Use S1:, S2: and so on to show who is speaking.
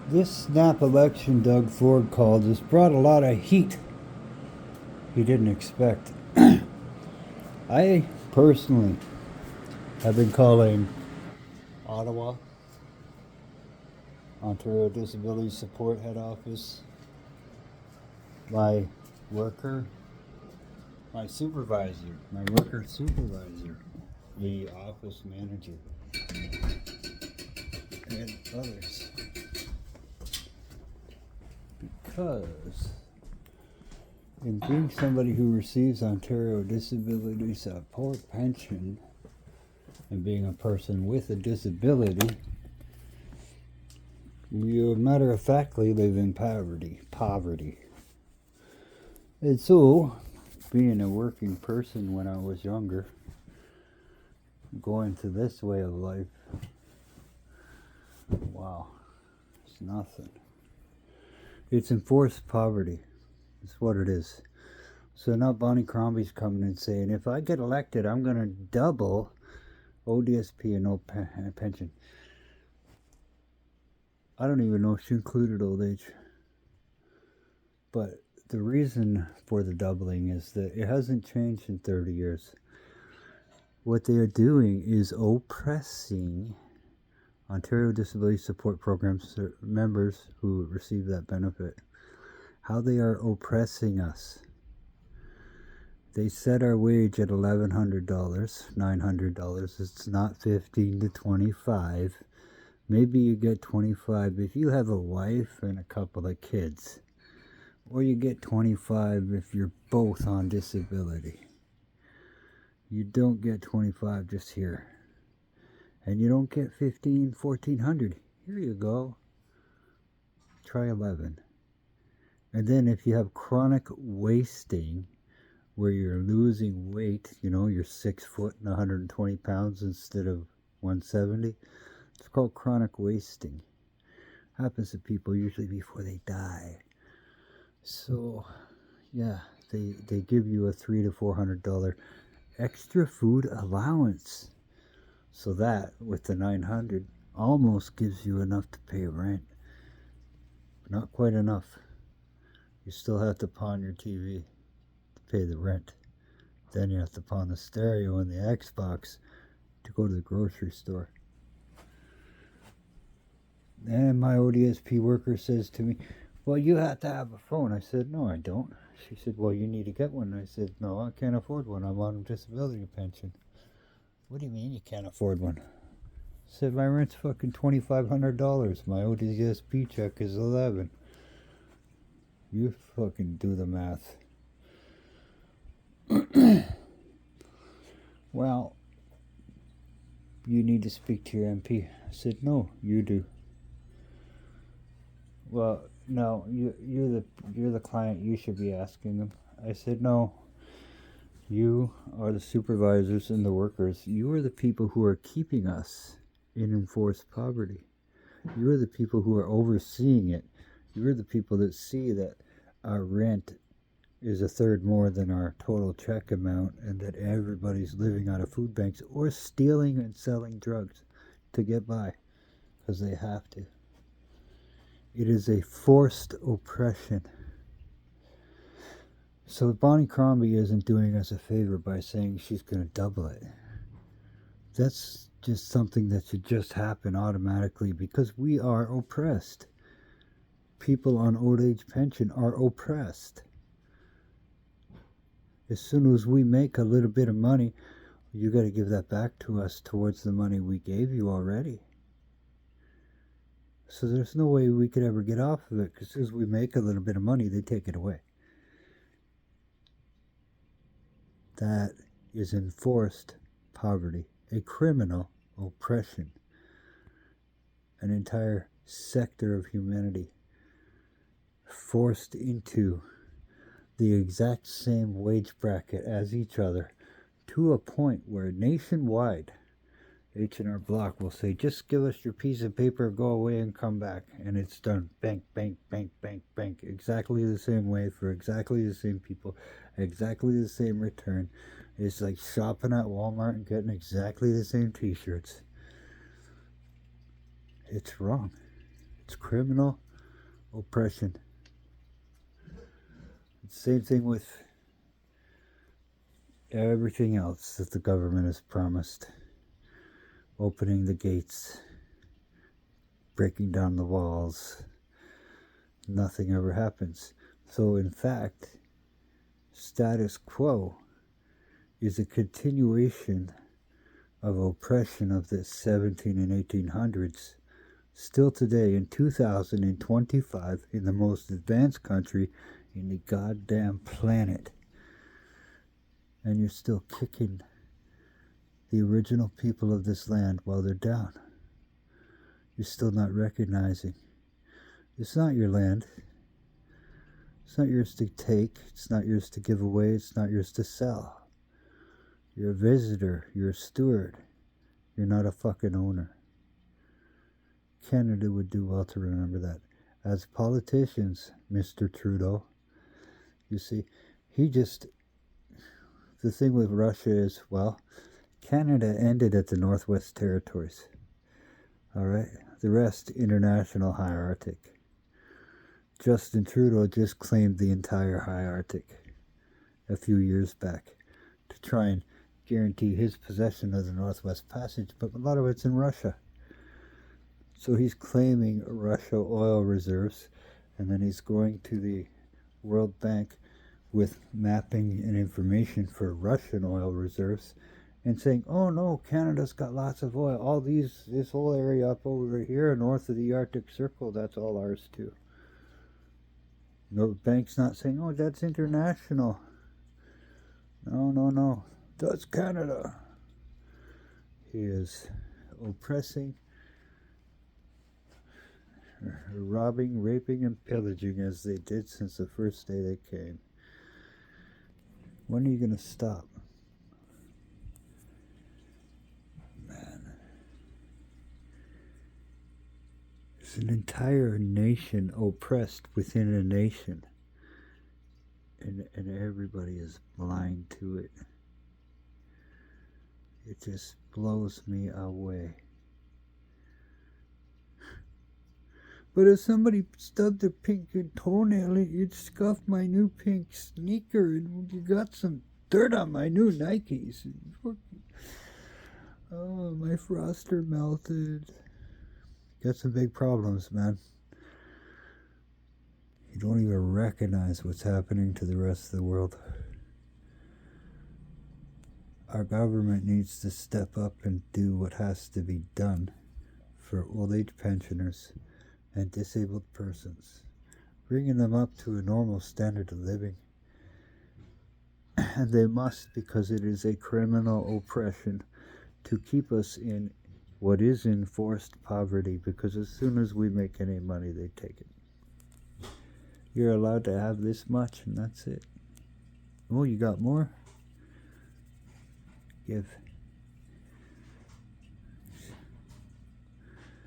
S1: This snap election Doug Ford called has brought a lot of heat he didn't expect. I personally have been calling Ottawa, Ontario Disability Support Head Office, my worker, my supervisor, my worker supervisor, the office manager, and others. Because in being somebody who receives Ontario Disability Support Pension and being a person with a disability, you matter of factly live in poverty. And so, being a working person when I was younger, going to this way of life, wow, it's nothing. It's enforced poverty. That's what it is. So now Bonnie Crombie's coming and saying, if I get elected, I'm going to double ODSP and no pension. I don't even know if she included old age. But the reason for the doubling is that it hasn't changed in 30 years. What they are doing is oppressing Ontario Disability Support Programs members who receive that benefit. How they are oppressing us. They set our wage at $1,100, $900. It's not 15 to 25. Maybe you get 25 if you have a wife and a couple of kids. Or you get 25 if you're both on disability. You don't get 25 just here. And you don't get 15, 1400. Here you go. Try 11. And then if you have chronic wasting, where you're losing weight, you're 6 foot and 120 pounds instead of 170, it's called chronic wasting. Happens to people usually before they die. So, yeah, they give you a $300 to $400 extra food allowance. So that, with the 900, almost gives you enough to pay rent. But not quite enough. You still have to pawn your TV to pay the rent. Then you have to pawn the stereo and the Xbox to go to the grocery store. And my ODSP worker says to me, well, you have to have a phone. I said, no, I don't. She said, well, you need to get one. I said, no, I can't afford one. I'm on disability pension. What do you mean you can't afford one? I said, my rent's fucking $2,500. My ODSP check is 11. You fucking do the math. Well, you need to speak to your MP. I said, no, you do. Well, no, you're the client. You should be asking them. I said, no. You are the supervisors and the workers. You are the people who are keeping us in enforced poverty. You are the people who are overseeing it. You are the people that see that our rent is a third more than our total check amount and that everybody's living out of food banks or stealing and selling drugs to get by because they have to. It is a forced oppression. So Bonnie Crombie isn't doing us a favor by saying she's going to double it. That's just something that should just happen automatically because we are oppressed. People on old age pension are oppressed. As soon as we make a little bit of money, you got to give that back to us towards the money we gave you already. So there's no way we could ever get off of it because as we make a little bit of money, they take it away. That is enforced poverty, a criminal oppression, an entire sector of humanity forced into the exact same wage bracket as each other to a point where nationwide H&R Block will say, just give us your piece of paper, go away and come back. And it's done. Bank, bank, bank, bank, bank. Exactly the same way for exactly the same people. Exactly the same return. It's like shopping at Walmart and getting exactly the same t-shirts. It's wrong. It's criminal oppression. It's the same thing with everything else that the government has promised. Opening the gates, breaking down the walls. Nothing ever happens. So in fact, status quo is a continuation of oppression of the 17 and 1800s. Still today in 2025 in the most advanced country in the goddamn planet. And you're still kicking the original people of this land while they're down. You're still not recognizing. It's not your land. It's not yours to take. It's not yours to give away. It's not yours to sell. You're a visitor. You're a steward. You're not a fucking owner. Canada would do well to remember that. As politicians, Mr. Trudeau, you see, the thing with Russia is, well, Canada ended at the Northwest Territories. Alright? The rest, international high Arctic. Justin Trudeau just claimed the entire high Arctic a few years back to try and guarantee his possession of the Northwest Passage, but a lot of it's in Russia. So he's claiming Russia oil reserves, and then he's going to the World Bank with mapping and information for Russian oil reserves and saying, oh no, Canada's got lots of oil. This whole area up over here north of the Arctic Circle, that's all ours too. The bank's not saying, oh, that's international. No. That's Canada. He is oppressing, robbing, raping, and pillaging as they did since the first day they came. When are you going to stop? Man. There's an entire nation oppressed within a nation. And everybody is blind to it. It just blows me away. But if somebody stubbed their pink toenail, you'd scuff my new pink sneaker, and you got some dirt on my new Nikes. Oh, my froster melted. Got some big problems, man. You don't even recognize what's happening to the rest of the world. Our government needs to step up and do what has to be done for old age pensioners and disabled persons, bringing them up to a normal standard of living. And they must, because it is a criminal oppression to keep us in what is enforced poverty, because as soon as we make any money, they take it. You're allowed to have this much, and that's it. Oh, you got more? Give.